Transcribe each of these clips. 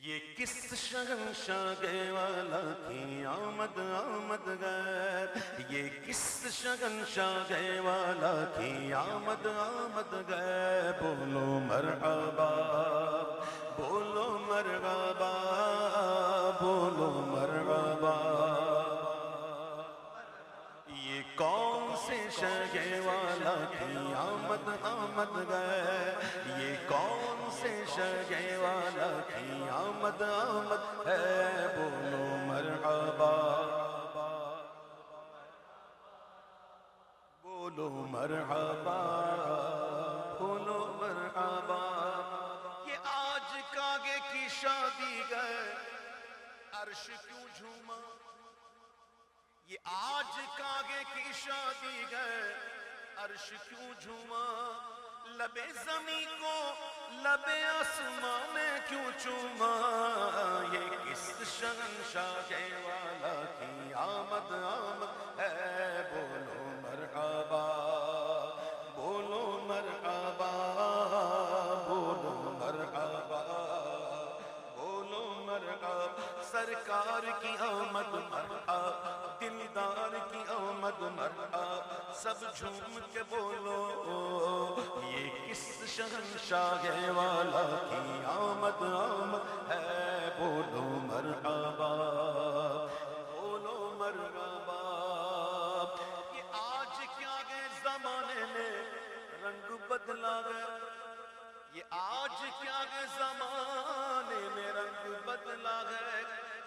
یہ کس شہنشاہ والا کی آمد آمد گئے، یہ کس شہنشاہ والا کی آمد آمد گئے، بولو مرحبا بولو مرحبا بولو مرحبا۔ یہ کون سے شگے والا کی آمد آمد گئے، یہ کون سے شگے والا کی آمد آمد ہے، بولو مرحبا بولو مرحبا بولو مرحبا۔ یہ آج کاگے کی شادی گئے، عرش کیوں جھوما، یہ آج کاگے کی شادی گئے، عرش کیوں جھوما، لب زمین کو لب آسمان نے کیوں چوما، یہ کس شہنشاہ والا کی آمد آمد ہے، بولو مرحبا بولو مرحبا بولو مرحبا بولو مرحبا۔ سرکار کی آمد مرحبا، دلدار کی آمد مرحبا، سب جھوم کے بولو، یہ کس شہنشاہ والا کی آمد آمد ہے، بولو مرحبا بولو مرحبا۔ یہ آج کیا گئے زمانے میں رنگ بدلا گئے، یہ آج کیا گئے زمانے میں رنگ بدلا گئے،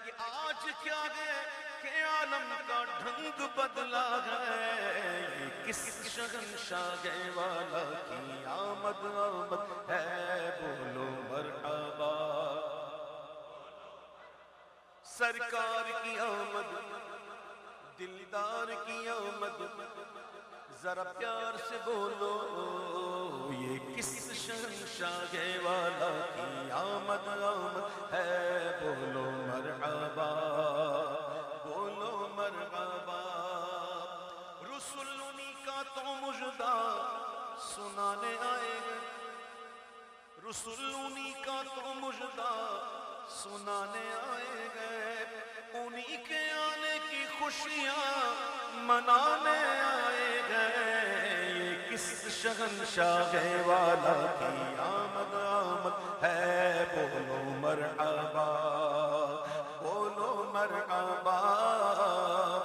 یہ آج کیا گئے کہ عالم کا ڈھنگ بدلا گئے، یہ کس شہنشاہ والا کی آمد آمد ہے، بولو مرحبا۔ سرکار کی آمد دلدار کی آمد، ذرا پیار سے بولو، یہ کس شہنشاہ والا کی آمد آمد ہے، بولو مرحبا بولو مرحبا۔ رسول انہی کا تو مجدہ سنانے آئے گئے، رسول انہی کا تو مجدہ سنانے آئے گئے، انہی کے آنے کی خوشیاں منانے آئے گئے، یہ کس شہنشاہ والا کی آمد آمد ہے، بولو مرحبا بولو مرحبا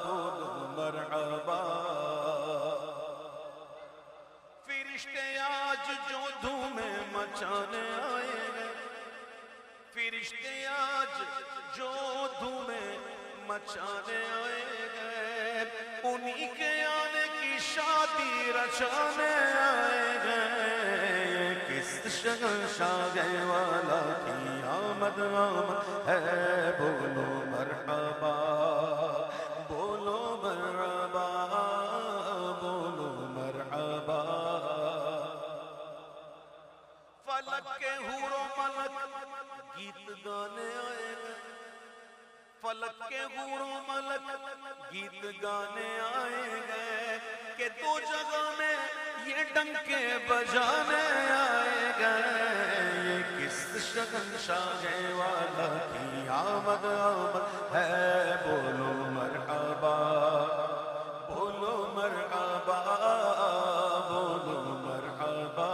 بولو مرحبا۔ فرشتے آج جو دھومیں مچانے آئے گئے، فرشتے آج جو دھومیں مچانے آئے گئے، انہی کے آنے کی شادی رچانے آئے گئے، کس شہنشاہ والا کی آمد آمد ہے، بولو مرحبا بولو مرحبا بولو مرحبا۔ فلک کے حور و ملک گیت گانے آئے گئے، فلک کے حور و ملک گیت گانے آئے گئے، کہ دو جگہ میں یہ ڈنکے بجانے آئے گئے، یہ کس شہنشاہ والا کی آمد آمد ہے، بولو مرحبا بولو مرحبا بولو مرحبا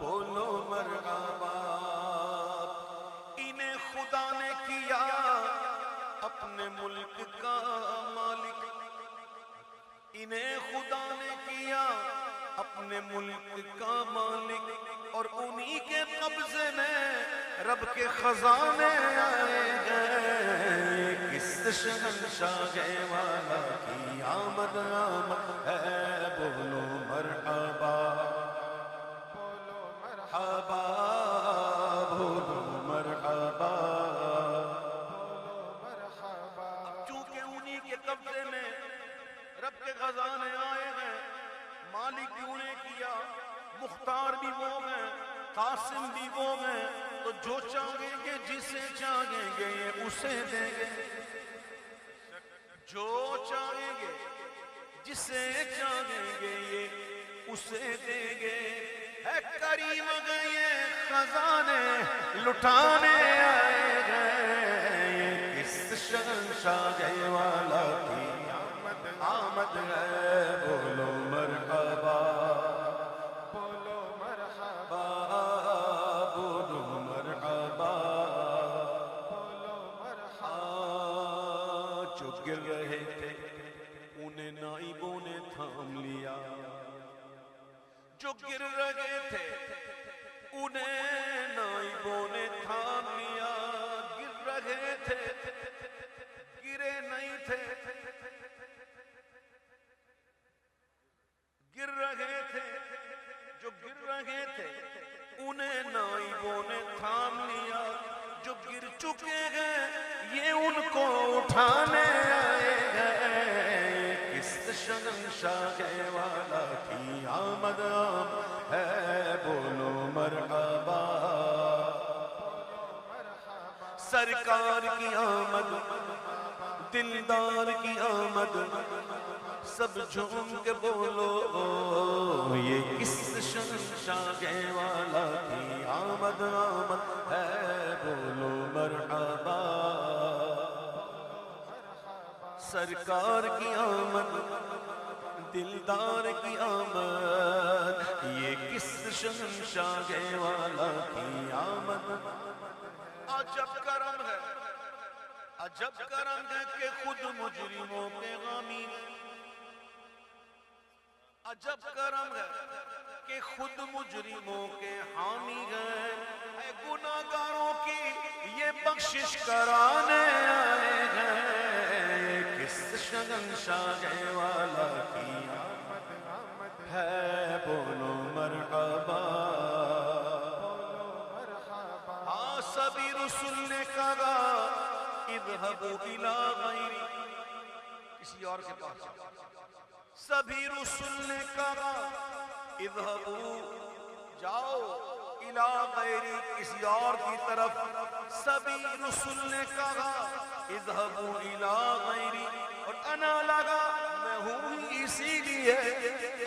بولو مرحبا۔ انہیں خدا نے کیا اپنے ملک کا مالک، انہیں خدا نے کیا اپنے ملک کا مالک، اور انہی کے قبضے میں رب کے خزانے آئے گئے، کس شہنشاہ والا کی آمد آمد ہے، بولو مرحبا بولو مرحبا بولو مرحبا بولو مرحبا۔ چونکہ انہی کے قبضے میں رب کے خزانے آئے گئے، مالک بھی انہیں کیا، مختار بھی وہ ہیں، قاسم بھی وہ ہیں، تو جو چاہیں گے جسے چاہیں گے یہ اسے دیں گے، جو چاہیں گے جسے چاہیں گے یہ اسے دیں گے، ہے کریم گئے خزانے لٹانے آئے گئے، یہ کس شہنشاہ والا کی آمد ہے، بولو مرحبا بولو مرحبا بولو مرحبا بولو مرحبا۔ جو گر رہے تھے انہیں نائبوں نے تھام لیا، جو گر رہے تھے انہیں نائبوں نے تھام لیا، گر رہے تھے گرے نہیں تھے، گر رہے تھے جو گر رہے تھے انہیں نائبوں نے تھام لیا، جو گر چکے ہیں یہ ان کو اٹھانے آئے ہیں، کس شہنشاہ والا کی آمد ہے، بولو مرحبا سرکار کی آمد، دلدار کی آمد، سب جھوم کے بولو یہ کس شہنشاہ والا کی آمد آمد ہے، بولو مرحبا سرکار کی آمد، دلدار کی آمد، یہ کس شہنشاہ والا کی آمد۔ عجب کرم ہے، عجب کرم ہے کہ خود مجرموں کے غامی، عجب کرم ہے کہ خود مجرموں کے حامی ہیں، اے گناہگاروں کی یہ بخشش کرانے آئے ہیں، کس شہنشاہ والا کی آمد ہے، بولو مرحبا۔ ہاں سبھی رسول نے کہا اذهبوا الى غیری، کسی اور کے پاس سبھی رسول نے کہا اذهبوا جاؤ الى غیری، کسی اور کی طرف، سبھی رسول نے کہا اذهبوا الى غیری، اور انا لگا میں ہوں اسی لیے،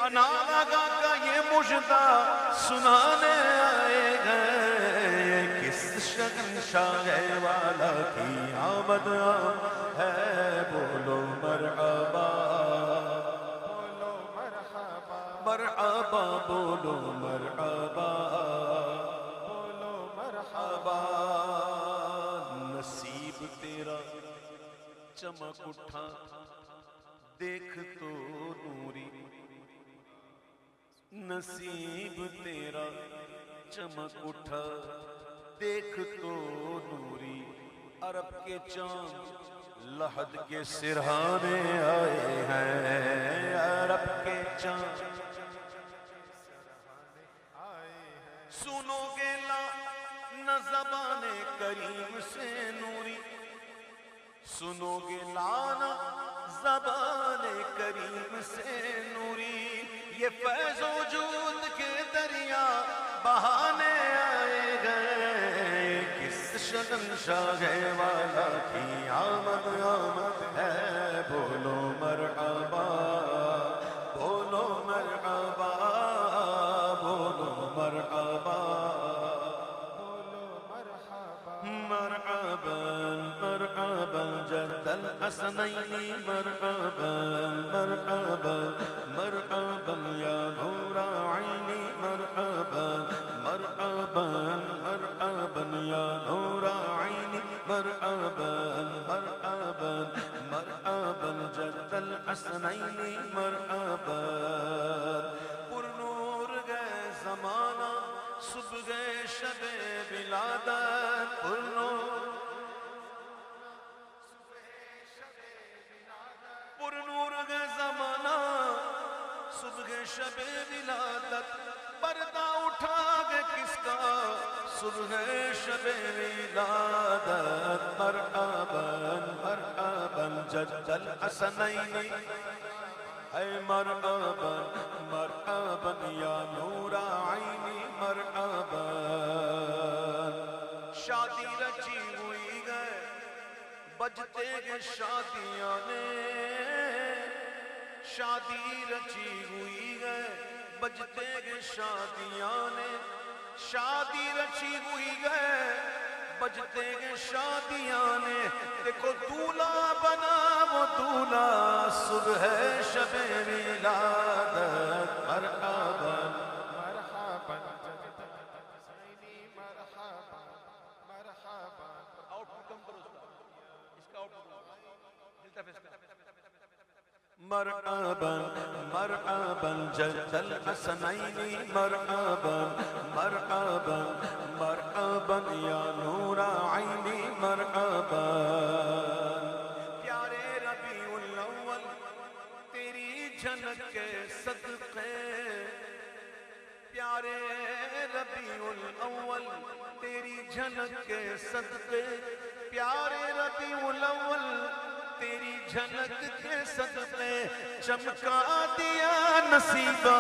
انا لگا کا یہ مجدہ سنانے آئے گئے، کس شہنشاہ والا کی آمد ہے، بولو مرحبا بولو مرحبا مرحبا بولو مرحبا بولو مرحبا۔ نصیب تیرا چمک اٹھا دیکھ تو نوری، نصیب تیرا چمک اٹھا دیکھ تو نوری، عرب کے چاند لحد کے سرہانے آئے ہیں، عرب کے چاند سنو گے نہ زبان کریم سے نوری، سنو گے لانا زبان کریم سے نوری، یہ فیض وجود کے دریا بہانے آئے گئے، کس شہنشاہ والا کی آمد آمد ہے، بولو مرحبا بولو مرحبا بولو مرحبا بولو مرحبا مرحبا مرحبا جد الحسنین مرحبا مرحبا مرحبا یا نور عینی مرحبا مرحبا مرحبا یا نور عینی مرحبا مرحبا مرحبا جد الحسنین مرحبا۔ پر نور گئے زمانہ صبح گئے شب ولادت، پر نور گئے زمانہ صبح شب ولادت، پردہ اٹھا گئے کس کا صبح شب ولادت، مرحبا مرحبا جد الحسنین اے مرحبا مرحبا یا نور عینی مرحبا۔ شادی رچی ہوئی گئے بجتے گئے شادیاں نے، شادی رچی ہوئی گئے بجتے گے شادیاں نے شادی رچی ہوئی ہے بجتے گے شادیاں نے دیکھو دولہا بنا وہ دولہا صبح شب ولادت مرحبا مرحبا حسینی مرحبا مرحبا آؤٹ پٹ کم کرو اس کا آؤٹ پٹ دلتا فیس کا مرحبا مرحبا جد الحسنین مرحبا مرحبا مرحبا یا نور عینی مرحبا پیارے ربیع الاول تیری جھلک کے صدقے پیارے ربیع الاول تیری جھلک کے صدقے پیارے ربیع الاول تیری جھلک کے صدقے چمکا دیا نصیبہ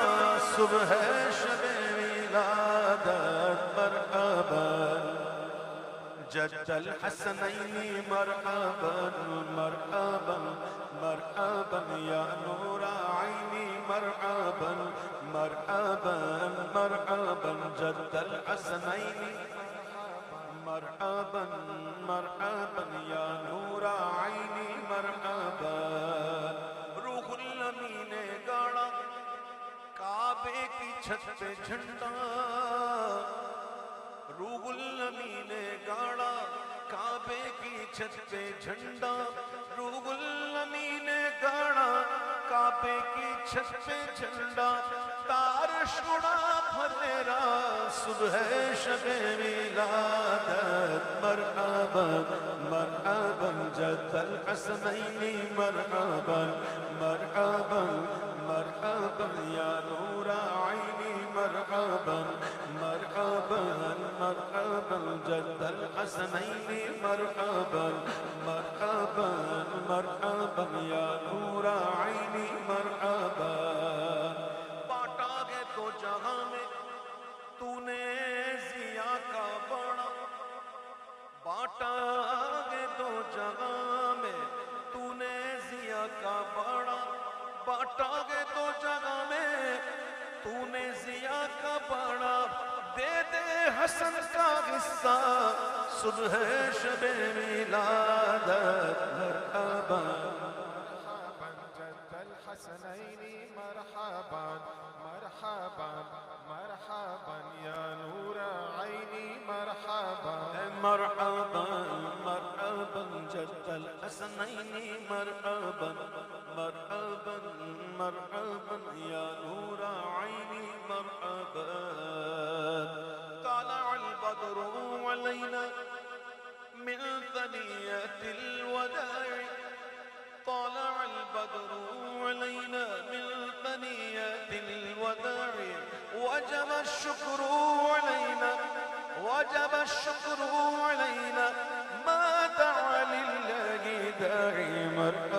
صبح شب ولادت مرحبا جد الحسنین مرحبا مرحبا مرحبا یا نور عینی مرحبا مرحبا مرحبا جد الحسنین مرحبا مرحبا یا نور عینی مرحبا روح الامین نے گاڑا کعبے کی چھت پہ جھنڈا روح الامین نے گاڑا کعبے کی چھت پہ جھنڈا روح الامین نے گاڑا کعبے کی چھت پہ جھنڈا تار شڑا پھریرا صبح شب ولادت مرحبا مرحبا جد الحسنین مرحبا مرحبا مرحبا یا نور عینی مرحبا مرحبا مرحبا جد الحسنین مرحبا مرحبا مرحبا یا نور عینی مرحبا بانٹا گے تو جہاں میں تو نے ضیا کا بڑا بانٹا گے تو جہاں میں تو نے ضیا کا بڑا بانٹا گے تو جگہ میں تو نے ضیا کا بڑا دے دے حسن کا حصہ صبح شب ولادت مرحبا مرحبا جد الحسنین مرحبا مرحبا مرحبا یا نور عینی مرحبا مرحبا مرحبا جد الحسنین مرحبا مرحبا مرحبا یا نور عینی مرحبا طلع البدر علينا من ثنيات الوداع طلع البدر علينا من ثنيات الوداع وجب الشكر علينا وجب الشكر علينا ما دعا لله داعي مرحبا